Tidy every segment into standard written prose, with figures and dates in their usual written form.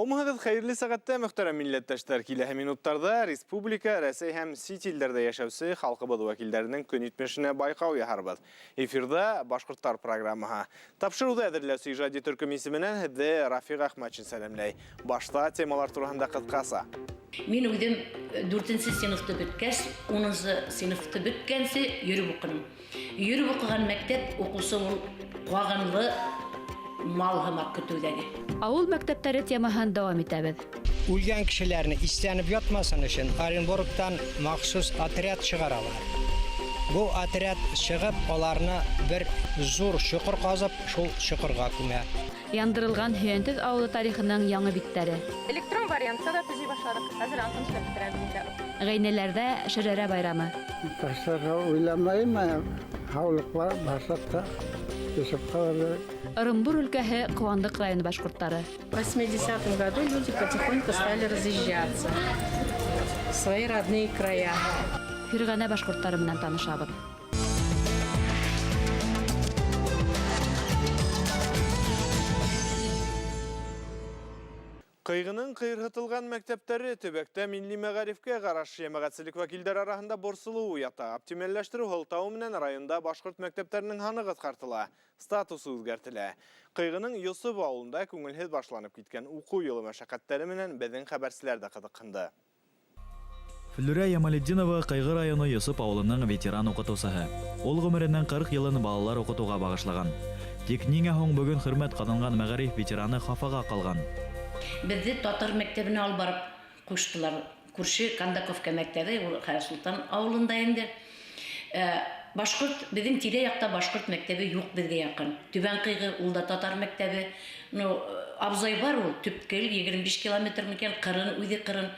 Саумағыз қайырлы сағатта мұқтарам миллеттәштер келесі минуттарда республика, Рәсей һәм сетелдерде яшәүсе халқы бұд вәкілдерінің күн үтмешіне байқау яхарбыз. Эфирда Башқұрттар программаға. Тапшыруды әдірләсі ижади түркімесіменен әді Рафиқ Ахматшин сәлемләй. Башта темалар тұрғанда қытқаса. Мен өйдім 4-сі сыныфты бүткәс, 10-сі сыныфты бүткәнсі үйіріп оқыным. Үйіріп оқыған мәктеп оқусы ол қуағанлы малғымақ күтудәге. Ауыл мәктәптәре темаһын дәвам итәбез. Үлгән кешеләрне истәнеп ятмасын өчен Оренбургтан махсус отряд чыгаралар. Бу отряд чыгып, аларны бер зур чокыр казып, шул чокырга күмә. Яндырылган Һөянтөз авылы тарихының яңа биттәре. Электрон вариантта да төзи башладык. Хәзер антын эшләп бетерәбез. Гайнеләрдә Шәрәрә байрамы. Башка уйламайм, һаулык бар, башка яшәп калыр. Оренбур өлкәһе Куандык районы башкортлары. В 80-м году люди потихоньку стали разъезжаться в свои родные края. Фиргана башкортлары менән танышабыз. Қайғының қайырғытылған мәктептері төбәкті милли мәғарифке қараш емағатсылық вәкілдер арасында борсылы уята. Оптималлаштыру ғылтауы менен районда башқұрт мәктептерінің ханы қытқартыла, статусы өзгертілі. Қайғының Йосып ауылында көңілхет башланып кеткен уқу елі мәшақаттары менен бәдің қабәрсілерді қыдыққынды. Флюря Ямалетдинова Қайғы районы Йосып ауылының ветеран оқытусыһы. Ол ғұмырының 40 елын балалар оқытуға бағышлаған. Тек неңе хоң бүгін хөрмәт ҡаҙанған мәғариф ветераны хафаға қалған. Бізді Татар мәктебіне алып барып қоштылар. Күрші Кандаковка мәктебі, ол Хайсултан ауылында енді. Башқұрт, біздің тире яқта башқұрт мәктебі жоқ бізге яқын. Түбән қиғы, ол да Татар мәктебі. Абзай бар ол, түпкел 25 километр мекен, қырын, өйде қырын.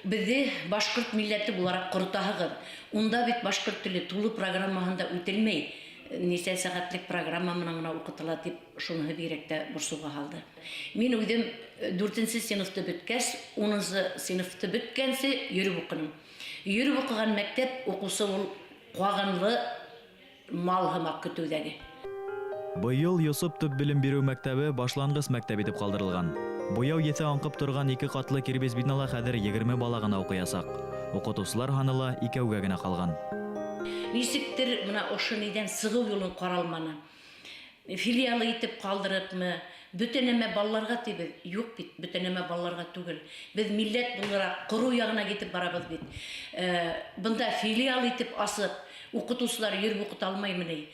Бізді башқұрт милләті бұларақ құртағығыр. Онда бит башқұрт тілі тулы программаһында өтелмей. Несәл сағатлық программа мұнаңына оқытыла деп шуны биректе бұрсуға қалды. Мен өйдім 4-сі сыныфты бүткәс, 10-сі сыныфты бүткәнсі үйіріп оқыным. Үйіріп оқыған мәктеп оқусы ол қуағанлы малғымақ күтудәге. Бұйыл Йосып төп білім беру мәктәбі башланғыс мәктәб етіп қалдырылған. Бұяу ете аңқып тұрған 2 қатлы кербез бинала қәдір 20 балағына оқиясақ. Оқытусылар ханыла 2-ге генә қалған. Нисектер мына ошы неден сығу yolun қаралманы. Филиалы етіп қалдырыпмы, бүтінеме балларға тебіз, жоқ бит, бүтінеме балларға түгіл. Біз милләт бұлырақ құру яғына кетіп барабыз бит. Бұнда филиал етіп асып, оқытусылар үйіріп оқыта алмаймыны.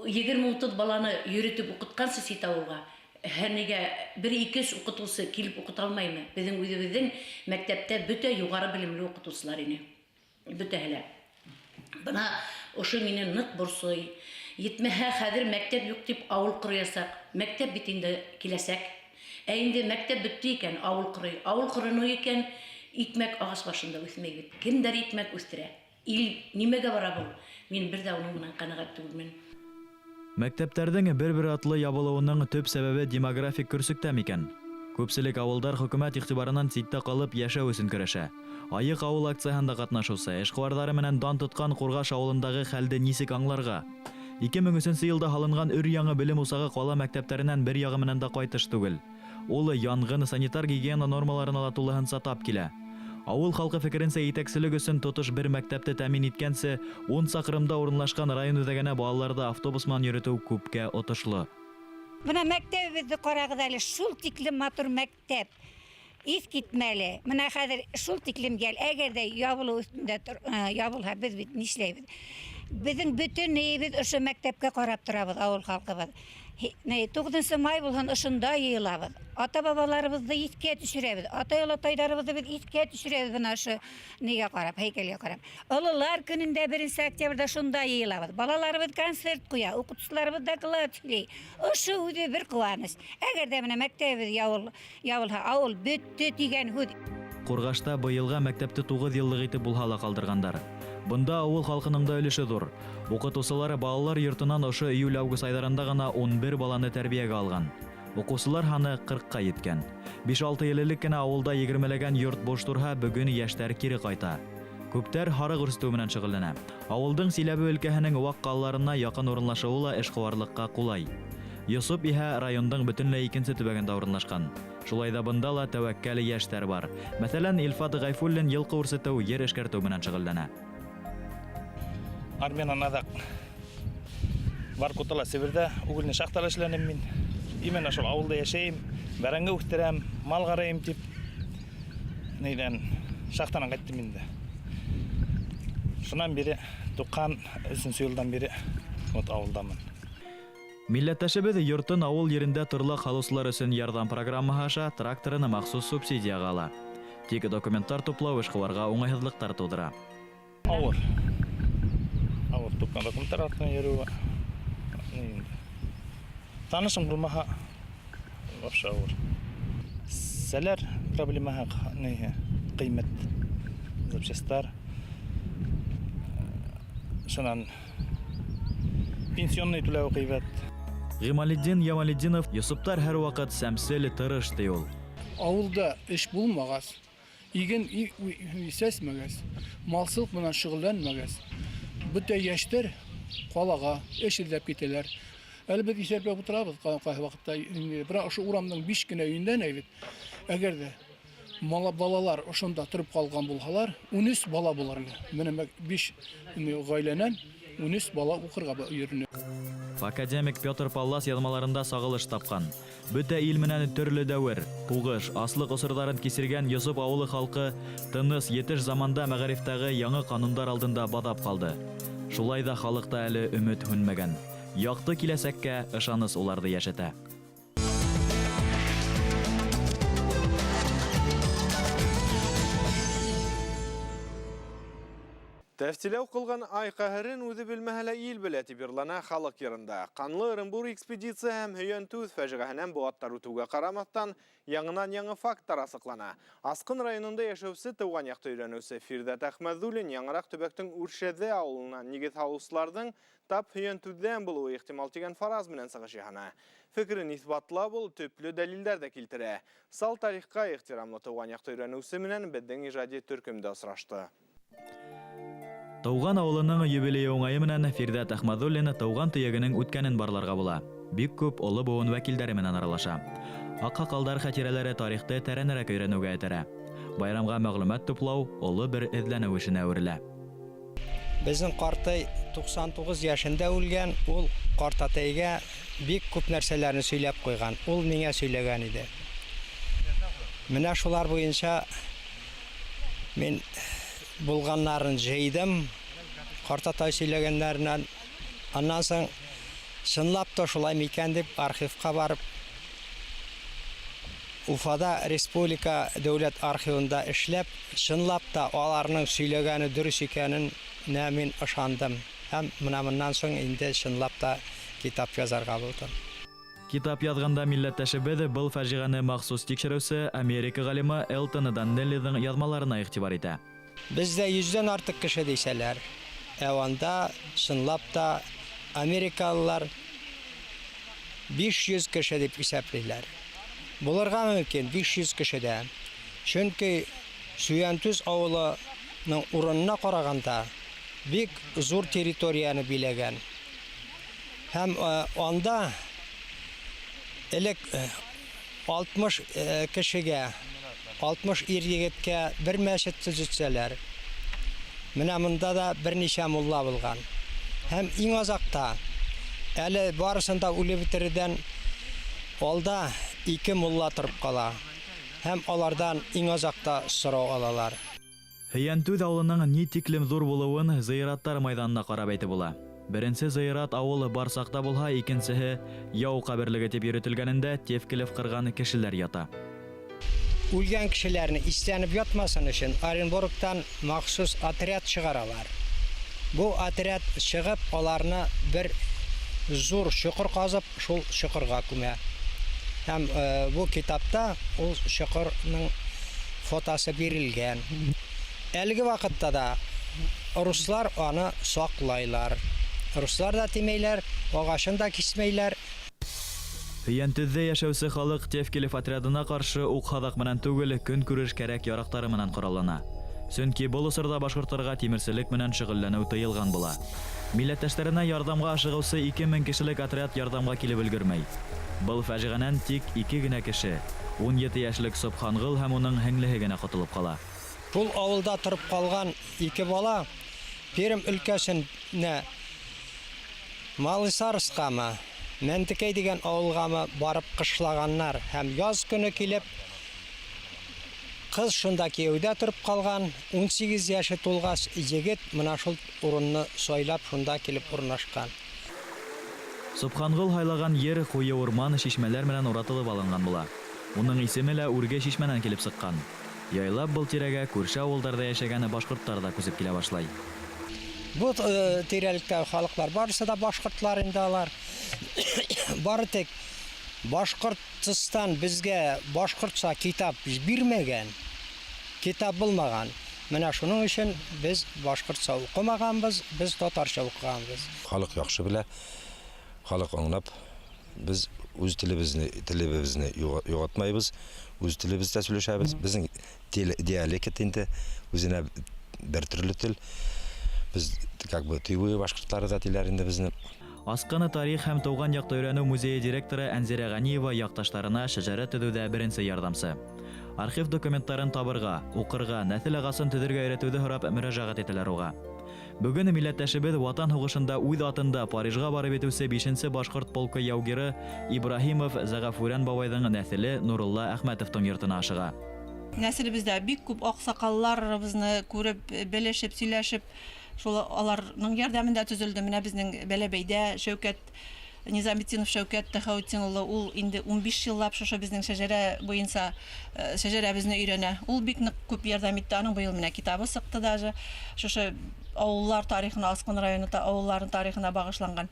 20-30 баланы үйретіп оқытқансы сетауға. Хәнеге 1-2 оқытусы келіп оқыта алмаймы. Біздің өзіміздің мәктәптә бүті юғары білімлі оқытусылар ені. Бүті әлі. Бына ошы менен нық бұрсой. Етмәһә хәдір мәктәп юк деп ауыл құрыясақ, мәктәп битінде келесәк. Әйінде мәктәп бітті екен, ауыл құрый. Ауыл құрыны екен, итмәк ағас башында өсмей бит. Кемдер итмәк өстірә? Ил немеге бара бұл? Мен бір дә оның менен қанағат түгілмен. Мәктәптәрдің бір-бір атлы ябылуының төп сәбәбі демографик көрсүктә микән? Көпселек авылдар хөкүмәт игътибарынан ситтә калып яшәү өчен көрәшә. Айык авыл акциясында катнашусы, эшкуарлары менән дан тоткан Кургаш авылындагы хәлде нисек аңларга? 2003 елда халынган өр-яңа белем усагы кала мәктәпләреннән бер ягы менән дә кайтыш түгел. Ул янгын санитар гигиена нормаларына да тулыһын сатап килә. Авыл халкы фикеренсә итәкчелек өчен тотыш бер мәктәпте тәмин иткәнсе, 10 сакрымда урынлашкан район үзәгенә балаларда автобус менән йөртү күпкә отышлы. Бuna мәктәбебезде карагыз әле, шул тиклем матур мәктәп. Ис китмәле. Менә хәзер шул тиклем гәл, әгәр дә ябылу өстендә ябылһа, без бит нишләйбез? Безнең бөтен небез ошо мәктәпкә карап торабыз, авыл халкыбыз. 9 май булган ошында йыелабыз. Ата-бабаларыбызды искә төшерәбез. Ата-олатайларыбызды без искә төшерәбез бuna ошо нигә карап, һәйкәлгә карап. Олылар көнендә 1 октябрьдә шунда йыелабыз. Балаларыбыз концерт куя, укытучыларыбыз доклад сөйли. Ошо үзе бер куаныч. Әгәр дә менә мәктәбебез ябылһа, авыл бөтте дигән һүз. Кургашта быелга мәктәпте 9 еллык итеп булһа ла калдыргандар. Бында авыл халкының да өлеше зур. Укытучылары балалар йортынан ошо июль-август айдарында гына 11 баланы тәрбиягә алган. Укучылар ханы 40-ка еткән. 5-6 еллык кенә авылда 20-ләгән йорт буш турһа, бүген яшьтәр кире кайта. Күптәр харык үрстү менән шөгыльләнә. Авылдың Силәбе өлкәһенең вак калларына якын урынлашуы ла эшкуарлыкка кулай. Йосуп иһә райондың бөтенләй икенче төбәгендә урынлашкан. Шулай да бында ла тәвәккәл яшьтәр бар. Мәсәлән, Илфат Гайфуллин йылкы үрсетү, ер эшкәртү менән шөгыльләнә. Арменан адак Баркутала Сибирдә угылны шахтала эшләнем мин. Именно шул авылда яшәйм, бәрәңге үстерәм, мал гарайым дип. Нидән шахтанан кайттым инде. Шуннан бери туккан 3-нче елдан бери вот авылдамын. Милләттәшебез йортын авыл yerендә торлак халыслар өчен ярдәм программаһы аша тракторын махсус субсидияга ала. Тик документтар туплау эшкуарга уңайсызлыктар тудыра. Авыр туккан документтар артына йөрү. Танышым булмаһа вообще авыр. Сәләр проблемаһы кыйммәт запчастар. Шуннан пенсионный түләү кыйбат. Гималетдин Ямалетдинов Йосуптар һәр вакыт сәмсел тырыш ди ул. Авылда эш булмагас, иген сәсмәгәс, малсылык менән шөгыльләнмәгәс. Бөтә яшьтәр калага эш эзләп китәләр. Әлбәттә исәпләп утырабыз кайһы вакытта. Бер ошо урамның 5 кенә өйдән әйбит. Әгәр дә балалар ошонда торып калган булсалар, 13 бала булыр. Менә 5 гаиләнән 13 бала укырга йөрүне. Академик Петр Паллас язмаларында сагылыш тапкан. Бөтә ил менән төрле дәвер, хугыш, аслык осырларын кисергән Йосуп авылы халкы тыныс етеш заманда мәгарифтәге яңа канундар алдында бадап калды. Шулай да халыкта әле өмет һүнмәгән. Якты киләсәккә ышаныс уларды яшәтә. Тәфсиләү кылган ай каһәрен үзе белмәһәлә ил белә дип йырлана халык йырында. Канлы Ырымбур экспедиция һәм Һөянтүз фаҗигаһеннән бу аттар үтүгә карамастан яңынан яңа факттар асыклана. Аскын районында яшәүче туган якты өйрәнүче Фирдәт Әхмәдуллин яңарак төбәктең Үршәдә авылыннан нигез халысларның тап Һөянтүздән булуы ихтимал дигән фараз белән сыгыш яһана. Фикрен исбатлап ул төпле дәлилләр дә килтерә. Сал тарихка ихтирамлы туган якты өйрәнүче менән безнең иҗади төркемдә очрашты. Тауган авылының юбилее уңайы менән Фирдәт Әхмәдуллина тауган төягенең үткәнен барларга була. Бик күп олы буын вәкилләре менән аралаша. Ака калдар хатирәләре тарихты тәрәнрәк өйрәнүгә этәрә. Байрамга мәгълүмат туплау олы бер эзләнү эшенә әверелә. Безнең картай 99 яшендә үлгән, ул картатайга бик күп нәрсәләрне сөйләп куйган. Ул миңа сөйләгән иде. Менә шулар буенча мин булганнарын җыйдым, картатай сөйләгәннәреннән. Аннан соң чынлап та шулай микән дип архивка барып, Уфада Республика дәүләт архивында эшләп, чынлап та аларның сөйләгәне дөрес икәнен мин ышандым. Һәм моннан соң инде чынлап та китап язарга булдым. Китап язганда милләттәшебез был фаҗиганы махсус тикшерүче Америка галиме Элтон Даннеллиның язмаларына игътибар итә. Бездә 100дән артык кеше дисәләр, анда чынлап та америкалылар 500 кеше дип исәплиләр. Булырга мөмкин 500 кешедә. Чөнки Һөянтүз авылының урынына караганда бик зур территорияны биләгән. Һәм анда элек 60 кешегә 60 ир-егеткә бер мәчет төзүчеләр. Менә монда да берничә мулла булган. Һәм иң азакта әле барысында үлеп бетердән алда 2 мулла торып кала. Һәм алардан иң азакта сорау алалар. Һөянтүз авылының ни тиклем зур булуын зыяраттар майданына карап әйтеп була. Беренче зыярат авылы Барсакта булһа, икенчеһе Яу каберлеге дип йөртелгәнендә Тевкилев кырган кешеләр ята. Үлгән кешеләрне истәнеп ятмасын өчен Оренбургтан махсус отряд чыгаралар. Бу отряд чыгып, аларны бер зур чокыр казып, шул чокырга күмә. Һәм бу китапта ул чокырның фотосы бирелгән. Әлеге вакытта да руслар аны саклайлар. Руслар да тимәйләр, агачын да кисмәйләр. Һөянтүздә яшәүче халык Тевкилев отрядына каршы ук хадак менән түгел, көн күреш кәрәк ярактары менән кораллана. Сөнки бұл осырда башкортларга тимерселек менән шөгыльләнү тыелган була. Милләттәшләренә ярдәмгә ашыгучы 2000 кешелек отряд ярдәмгә килеп өлгермәй. Был фаҗиганән тик 2 генә кеше, 17 яшьлек Собхангыл һәм уның һеңлеһе генә котылып кала. Шул авылда тұрып қалған 2 бала Пермь өлкәсенә Малысарскамы, Мәнтекәй дигән авылгамы барып кышлаганнар һәм яз көне килеп кыз шунда кияүдә тұрып қалған, 18 яшы тулгас егет менә шул урынны сайлап шунда килеп урнашкан. Собхангыл хайлаган ер куе урман шишмәләр белән уратылып алынган була. Уның исеме лә үрге шишмәнән килеп сыккан. Яйлап был тирәгә күрше авылдарда яшәгән башкортлар да күзеп килә башлай. Бу тирәлектә халыклар барысы да башкортлар инде алар. Бары тик Башкортстан безгә башкортча китап бирмәгән. Китап булмаган. Менә шуның өчен без башкортча укымаганбыз, без татарча укыганбыз. Халык яхшы белә. Халык аңлап, без үз телебезне югатмайбыз, үз телебездә сөйләшәбез. Безнең диалект инде үзенә бер төрле тел. Без как бы тыйбы башкортлары да телләр инде безне. Асканы тарих һәм туган якта өйрәнү музее директоры Әнзирә Ганиева якташларына шәҗәрә төзүдә беренче ярдәмчы. Архив документларын табырга, укырга, нәсел агасын төзергә өйрәтүдә һорап мөрәҗәгать итәләр уга. Бүген милләттәшебез Ватан һугышында үз атында Парижга барып итүче 5нче башкорт полкы яугиры Ибраһимов Загафурян бабайның нәселе Нурулла Әхмәтовтың йортына ашыга. Нәселебездә бик күп аксакалларыбызны күреп, белешеп, сөйләшеп, шул аларның ярдәмендә төзелде. Менә безнең Бәләбәйдә Шәүкәт Низаметдинов Шәүкәт Тәхәүтдин улы, ул инде 15 еллап шушы безнең шәҗәрә буенча шәҗәрәбезне өйрәнә. Ул бик нык күп ярдәм итте. Аның быел менә китабы сыкты даже. Шушы авыллар тарихына, Аскын районы авылларын тарихына багышланган.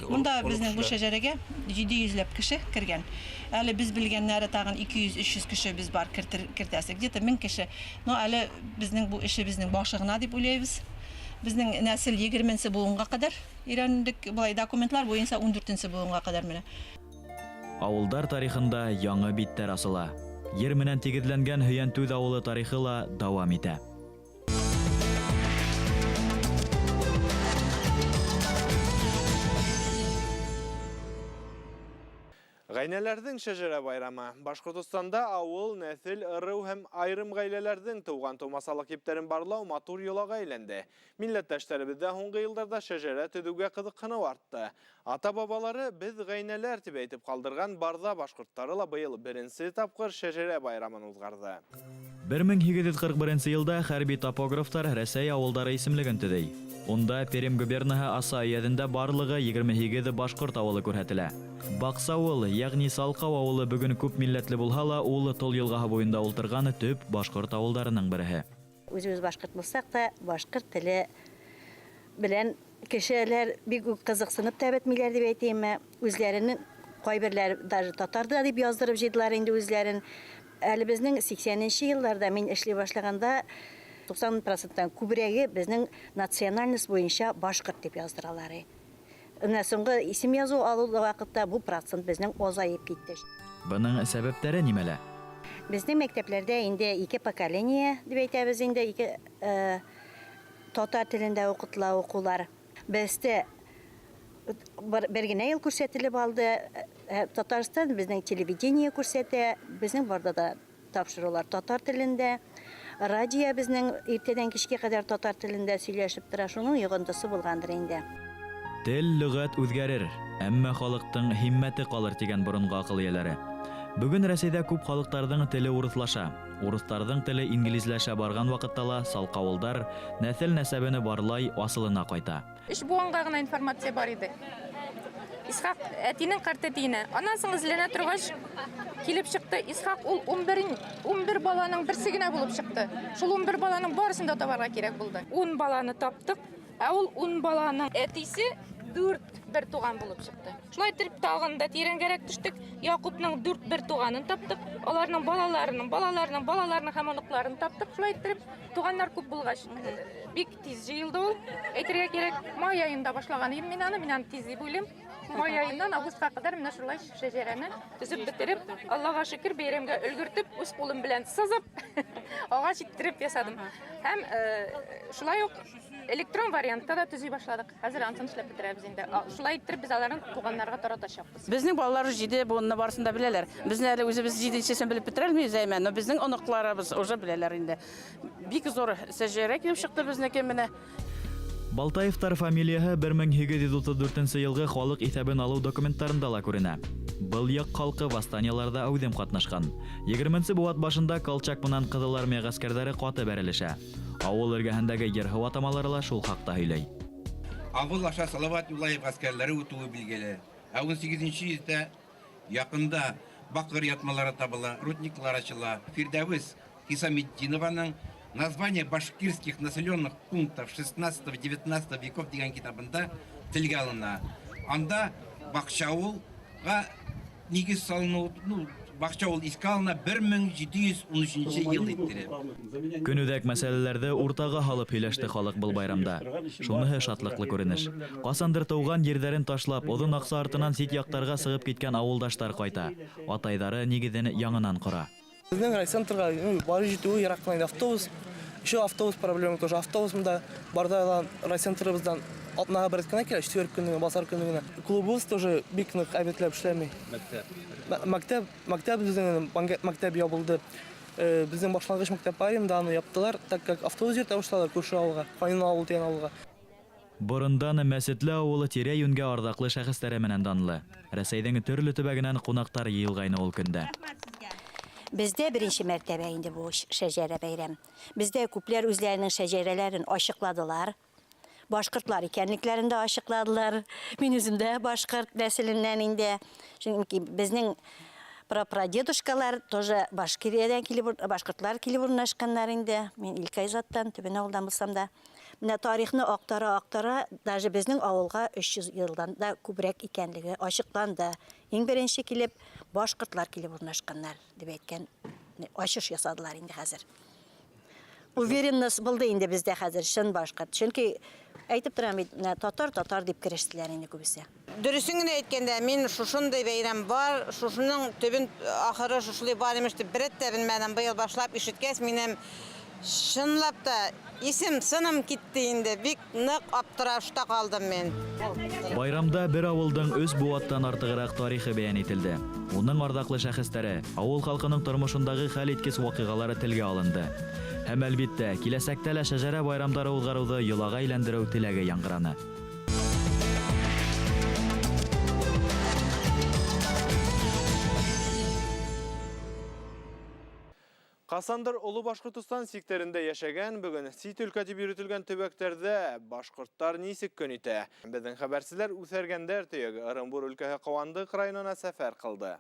Монда безнең бу шәҗәрәгә 700 кеше кергән. Әле без белгәннәре тагын 200-300 кеше без бар кертәсек. Где-то 1000 кеше. Но әле безнең бу эше безнең башыгына дип уйлыйбыз. Безнең нәсел 20нче буынга кадәр өйрәндек, булай документлар буенча 14нче буынга кадәр менә. Авылдар тарихында яңа биттәр асыла. Ер менән тигезләнгән Һөянтүз авылы тарихы ла дәвам итә. Гайнәләрдең шәҗәрә байрамы. Башкортстанда авыл, нәсел, ырыу һәм айрым гаиләләрдең туган тумасалык ептәрен барлау матур йолага әйләнде. Милләттәшләребездә һуңгы елларда шәҗәрә төзүгә кызыксыну артты. Ата-бабалары без гайнәләр дип әйтеп калдырган Барда башкортлары ла быел беренче тапкыр шәҗәрә байрамын узгарды. 1841 елда хәрби топографтар Рәсәй авылдары исемлеген төзей. Онда Пермь губернаһы Аса өйәдендә барлыгы 28 башкорт авылы күрһәтелә. Бакса авылы, ягъни Салкау авылы бүген күп милләтле булһа ла, ул Тол елгаһы буенда ултырган төп башкорт авылдарының бере. Үзебез башкорт булсак та, башкорт теле белән кешеләр бик кызыксынып тәбәтмиләр дип әйтәм. Үзләренең кайберләр даже татарда дип яздырып җыйдылар инде үзләрен. Әле безнең 80нче елларда мин эшли башлаганда 90%-тан күбрәге безнең национальность буенча башкорт дип яздыралар. Менә соңгы исем язу алу вакытта бу процент безнең азаеп китте. Буның сәбәпләре нимәлә? Безнең мәктәпләрдә инде 2 поколение дип әйтәбез инде, 2 татар телендә укытыла укулар. Бездә бер генә ел күрсәтелеп алды. Татарстан безнең телевидение күрсәтә, безнең барда да тапшырулар татар телендә. Радио безнең иртәдән кичкә кадәр татар телендә сөйләшеп тора, шуның йогынтысы булгандыр инде. Тел, лөгат үзгәрер, әмма халыктың һиммәте калыр дигән борынгы акыл ияләре. Бүген Рәсәйдә күп халыкларның теле урыслаша. Урысларның теле инглизләшә барган вакытта ла салкавылдар нәсел нәсәбене барлай асылына кайта. Иш буынга гына информация бар иде. Исхак әтинең карт әтиенә. Аннан соң эзләнә торгач килеп чыкты. Исхак ул 11 баланың берсе генә булып чыкты. Шул 11 баланың барысын да табарга кирәк булды. 10 баланы таптык, ә ул 10 баланың әтисе 4 бер туган булып чыкты. Шулай итеп тагында тирәнгәрәк төштек. Якубның 4 бер туганын таптык. Аларның балаларының һәм оныкларын таптык. Шулай итеп туганнар күп булгач бик тиз җыелды ул. Әйтергә кирәк, май аенда башлаган идем мин аны тиз дип уйлыйм. май айынан августка кадәр менә шулай шәҗәрәне төзеп бетереп, Аллага шөкер, бәйрәмгә өлгертеп, үз кулым белән сызып, агач иттереп ясадым. Һәм шулай ук электрон вариантта да төзи башладык. Хәзер антын эшләп бетерәбез инде. Шулай иттереп без аларны туганнарга таратачакбыз. Безнең балалар 7 буынны барысында беләләр. Безне әле үзебез 7-нчесен белеп бетерелмибез әймә, но безнең оныкларыбыз уже беләләр инде. Бик зур сәҗәрә килеп чыкты безнеке менә. Балтаевтар фамилияһы 1834 елгы халык исәбен алу документларында ла күренә. Был як халкы восстанияларда әүдем катнашкан. 20-нче буат башында Колчак менән Кызыл армия гаскәрләре каты бәрелешә. Авыл эргәһендәге ер-һыу атамалары ла шул хакта һөйләй. Авыл аша Салават Юлаев гаскәрләре үтүе билгеле. 18-нче йөздә якында бакыр ятмалары табыла, рудниклар ачыла. Фирдәвис Хисамиддинованың «Название башкирских населенных пунктов 16-19 веков» дигән китабында телгә алына. Анда Бакчауылга нигез салыну, Бакчауыл искә алына 1713 ел иттереп. Көнүдәк мәсьәләләрдә уртага һалып һөйләште халык был байрамда. Шуныһы шатлыклы күренеш. Касандыр туган җирләрен ташлап, озын акса артыннан сит яктарга сыгып киткән авылдаштар кайта. Атайдары нигезен яңынан кора. Безнең райцентрга бары җитү ерактан автобус. Еще автобус проблема тоже. Автобусында барда райцентрыбыздан алтына бер кенә килә, 4 көннән басар көннән. Клубыбыз тоже бик нык әбәтләп эшләми. Мәктәп безнең мәктәп ябылды. Безнең башлангыч мәктәп барында аны яптылар, так как автобус йөртә башладылар күрше авылга, Файнин авыл дигән авылга. Борындан Мәсетле авылы тирә-юньгә ардаклы шәхесләре менән данлы. Рәсәйдән төрле төбәгеннән кунактар йыелгайны ул көндә. Бездә беренче мәртәбә инде бу шәҗәрә бәйрәм. Бездә күпләр үзләренең шәҗәрәләрен ачыкладылар. Башкортлар икәнлекләрен дә ачыкладылар. Мин үзем дә башкорт нәселеннән инде. Чөнки безнең прапрадедушкалар тоже Башкириядан килеп, башкортлар килеп урнашканнар инде. Мин Илкай заттан, Төбән авылдан булсам да. Менә тарихны актара, даже безнең авылга 300 елдан да күбрәк икәнлеге ачыкланды. Иң беренче килеп башкортлар килеп урнашканнар дип әйткән, ачыш ясадылар инде хәзер. Уверенность булды инде бездә хәзер шын башкорт. Чөнки әйтеп торам бит, татар дип керештеләр инде күбесе. Дөресен генә әйткәндә, мин шушындай бәйрәм бар, шушының төбен ахыры шушылай бар имеш дип бер дә белмәдем. Быел башлап ишеткәс, минем шынлап та исем сыным китте инде. Бик нык аптырашта калдым мен. Байрамда бер авылдың үз буаттан артыграк тарихы бәян ителде. Уның ардаклы шәхесләре, авыл халкының тормышындагы хәл иткес вакыйгалары телгә алынды. Һәм әлбиттә, киләсәктә лә шәҗәрә байрамдары узгаруды йолага әйләндерү теләге яңгыраны. Касандыр Улы Башкортстан сиктерінде яшәгән, бүген сит өлкәтеп йөртелгән төбәкләрдә башкорттар нисек көн итә? Безнең хәбәрчеләр үсәргәндәр төяге Ырымбур өлкәһе Кавандык районына сәфәр кылды.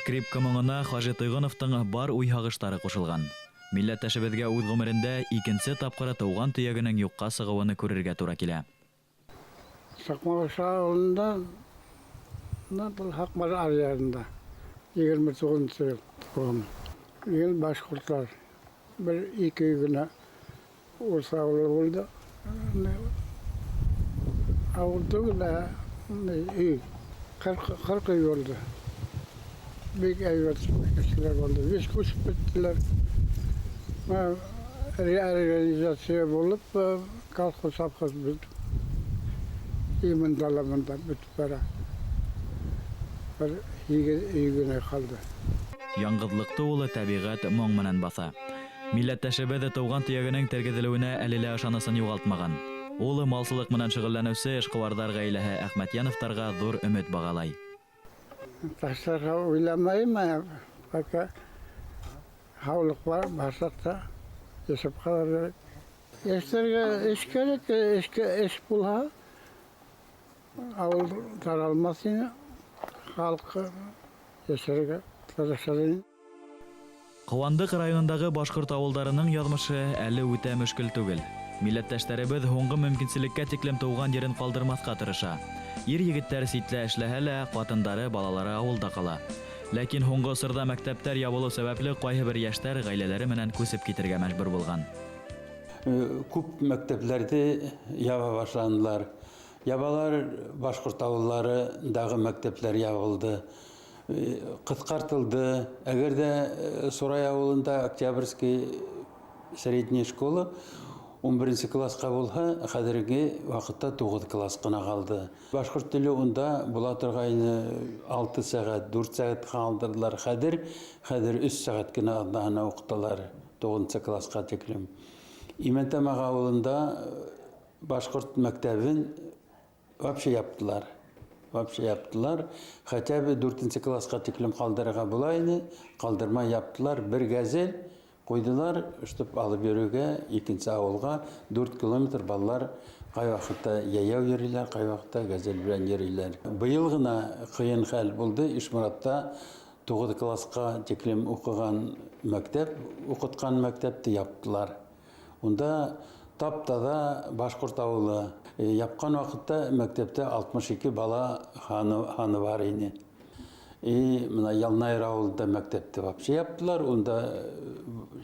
Скрипка моңына Хажи Тойгоновтың бар уйһагыштары кушылган. Милләттәшебезгә үз гомерендә икенче тапкыры туган төягенең юкка сыгуын күрергә туры килә. Сакмагыш авылында, был Хакмар аръярында, 29 ел туган. Ел башкортлар. Бір-ике генә осы авыл булды. Авыл түгел, үй. 40 үй булды. Бик әйбәт кешеләр булды. Биш күчеп беттеләр. Реализация булып, колхоз совхоз бит. Имандаламында битеп бара. Бер егене калды. Яңгыдлыкты улы табигать моң менән баса. Милләттәшебез туган төягенең тергезелүенә әле ышанысын югалтмаган. Улы малсылык менән шөгыльләнүче эшкуардар гаиләһе Әхмәтьяновтарга зур өмет багалай. Ташларға ойламаймын, пока хаулық бар, барсақта есіп қалар. Естерге іш керек, іш болға, ауыл таралмасын, халқы естерге тарашарын. Кавандык районындагы башкорт авылдарының язмышы әле үтә мөшкел түгел. Милләттәшләребез һуңгы мөмкинлеккә тиклем туган ерен калдырмаска тырыша. Ир-егетләр ситлә эшләһә лә, хатындары, балалары авылда кала. Ләкин һуңгы гасырда мәктәптәр ябылу сәбәпле кайһы бер яшьләр гаиләләре менән күсеп китергә мәҗбүр булган. Күп мәктәпләрде яба башландылар. Ябалар башкорт авылларындагы мәктәпләр ябылды, кыскартылды. Әгәр дә Сурай авылында Октябрьский средняя школа 11 класска булса, хәзерге вакытта 9 класс кына калды. Башкорт теле унда була торгайны 6 сәгать, 4 сәгать калдырдылар. Хәзер 3 сәгать кына аны укыталар 9 класска тиклем. Имәнтәмәг авылында башкорт мәктәбен вообще яптылар. Хотя бы 4 класска тиклем калдырырга була иде, калдырмай яптылар. Бер газель койдылар, чтобы алып йөрүгә икенче авылга 4 километр балалар кай вакытта яяу йөриләр, кай вакытта газель белән йөриләр. Быел гына кыен хәл булды. Ишмуратта 9 класска тиклем укыган мәктәп, укыткан мәктәпте яптылар. Унда таптада башкорт авылы япкан вакытта мәктәптә 62 бала ханы бар иде. Мына Ялнайыр авылында мәктәпте вообще яптылар, унда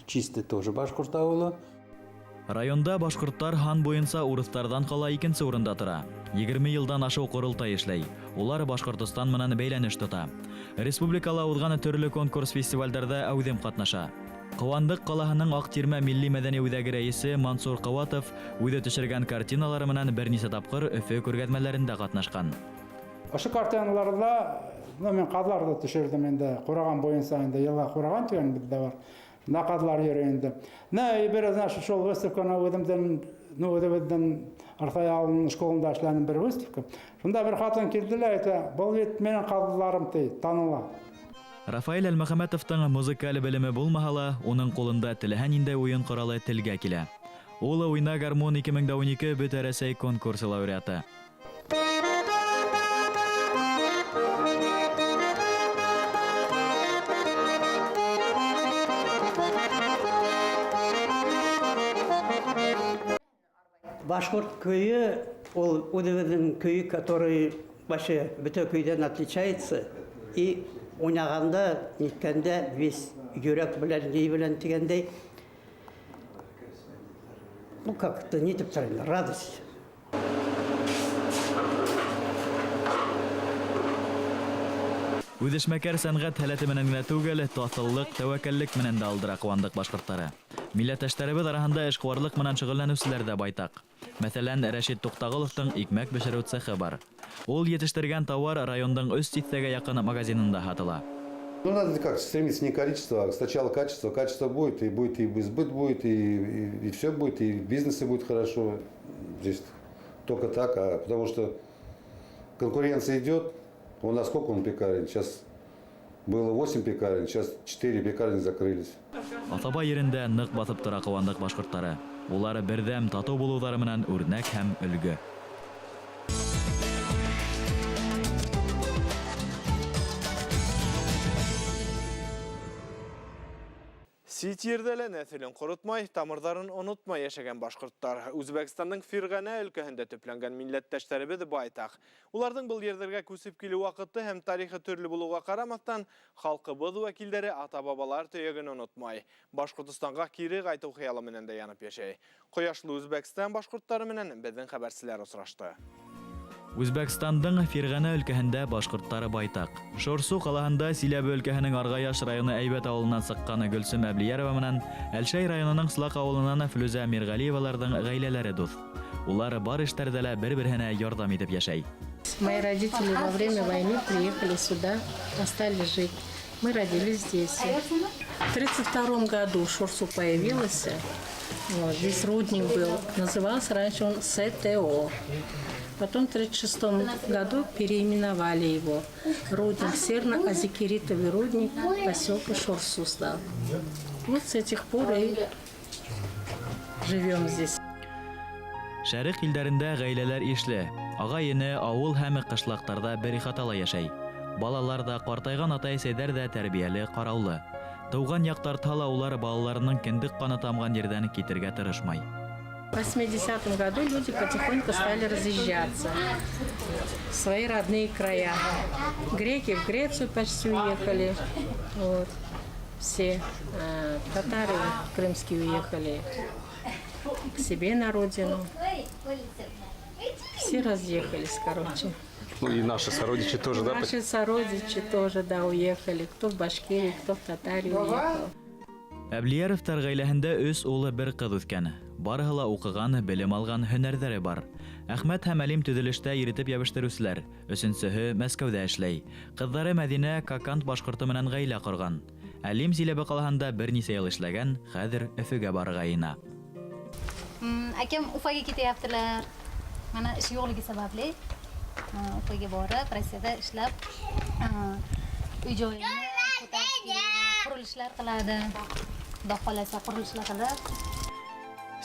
чисто тоже башкорт авылы. Районда башкорттар хан буенча урыстардан кала икенче урында тора. 20 елдан ашу курылтай эшләй. Улар Башкортстан менән бәйләнеш тота. Республикала узган төрле конкурс фестивальдәрдә әүдем катнаша. Куандык калаһының Актирмә милли мәдәни үзәге рәисе Мансур Каватов үзе төшергән картиналары менән берничә тапкыр Өфө күргәзмәләрендә катнашкан. Ошо картиналарда мен кадларды төшердем инде. Кураган буенча инде елга кураган түгән бидә бар. Накадлар йөренде. Бераз шул выставканы өдәбедән Артай авылының школында эшләгән бер выставка. Шунда бер хатын килделәр, әйтә, "Бу бит менин кадларым" ди, таныла. Рафаэль Әлмөхәмәтовтың музыкаль белеме булмаһа ла, уның кулында теләһә нинди уен коралы телгә килә. Ул уйна гармон 2012 Бөтә Рәсәй конкурсы лауреаты. Башкорт көйі, ол өдебіздің көйі, который вообще bütün көйден отличается. И ойнағанда, неткенде, весь жүрек білен, не білен дегендей, ну как-то не деп тұрайын, радость. Үдешмәкәр сәнгать һәләте менән генә түгел, татыллык, тәвәккәллек менән дә алдыра куандык башкортлары. Милләттәшләребез араһында эшкуарлык менән шөгыльләнүчеләр дә байтак. Мәсәлән, Рәшит Туктагыловтың икмәк бешерү цехы бар. Ул yetişтергән товар районның 300-гә якын магазинында һатыла. Ну, надо как стремиться не количество, а сначала качество. Качество будет, и избыт будет, и все будет, и в бизнесе будет хорошо. Здесь только так, потому что конкуренция идет. У нас сколько пекарен? Сейчас было 8 пекарен, сейчас 4 пекарни закрылись. Атаба yerində нык басып тора куандык башкортлары. Улар бердәм тату булулары менән үрнәк һәм өлгө. Ситирдәле нәселен корытмай, тамырдарын онытмай яшәгән башкорттар. Үзбәкстанның Фиргана өлкәһендә төпләнгән милләттәшләребез байтак. Уларның был ерләргә күсеп килү вакыты һәм тарихы төрле булуга карамастан, халкыбыз вәкилләре ата-бабалар төягын онытмай. Башкортстанга кире кайту хыялы менән дә янып яшәй. Кояшлы Үзбәкстан башкортлары менән безнең хәбәрчеләр очрашты. Үзбәкстандың Фиргана өлкәһендә башкортлары байтак. Шорсу калаһында Силәбе өлкәһенең Аргаяш районы Әйбәт авылыннан сыкканы Гөлсем Әблиярова менән Әлшәй районының Слак авылыннан Флүзә Миргалиеваларның гаиләләре дус. Улар бар эшләрдә лә бер-беренә ярдәм итеп яшәй. Мои родители во время войны приехали сюда, остались жить. Мы родились здесь. В 1932 году в Шорсу появился. Здесь рудник был. Назывался раньше он СТО. Потом в 1936 году переименовали его. Рудник, серно-азикеритовый рудник, поселка Шорсу стал. Вот с этих пор и живем здесь. Шәрык илдәрендә гаиләләр ишле. Агай-эне авыл һәм кышлактарда бер хатала яшәй. Балалар да, картайган ата-әсәдәр дә тәрбияле, караулы. Туган яктар тала улар балаларының кендек каны тамган ердән китергә тырышмай. В 80-м году люди потихоньку стали разъезжаться в свои родные края. Греки в Грецию почти уехали, вот. Все татары крымские уехали к себе на родину. Все разъехались, короче. Ну и наши сородичи тоже, да? Наши сородичи тоже, да, уехали. Кто в Башкирии, кто в Татарии уехал. Әблияровтар гаиләһендә 3 улы, 1 кыз үскән. Барыһы ла укыган, белем алган, һөнәрләре бар. Әхмәт һәм Әлим төзелештә иретеп ябыштыручылар. Өченчеһе Мәскәүдә эшләй. Кызлары Мәдинә Кокант башкорты менән гаилә корган. Әлим Зиләбе калаһында берничә ел эшләгән, хәзер Өфөгә барырга ина. Akam Ufaga ketyaptilar. Mana ish yo'qligi sababli Ufaga borib, Rossiyada ishlab, uy-joyini qurilishlar qiladi. Xudo xolasa qurilishlar qilib.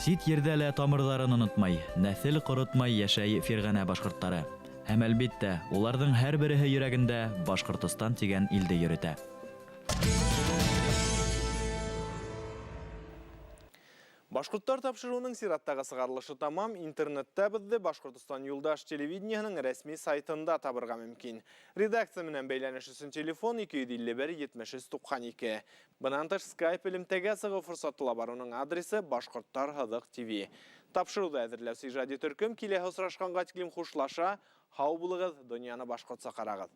Сит ердә лә тамырларын онытмай, нәсел корытмай яшәй Фиргана башкортлары. Һәм әлбәттә, уларның һәр береһе йөрәгендә Башкортстан дигән илде йөритә. Башкорттар тапшыруының сираттағы сығарылышы тамам интернетта бізді Башкортстан юлдаш телевидениеның рәсми сайтында табырға мөмкин. Редакция менән бәйләнеш өчен телефон 251-73-92. Бынан тыш Skype элемтәгә сыгу форсатыла баруның адресы Башкорттар Хыдык ТВ. Тапшыруды әзерләү иҗади төркем киләһе осрашканга тиклем хушлаша, хау булыгыз, дөньяны башкортса карагыз.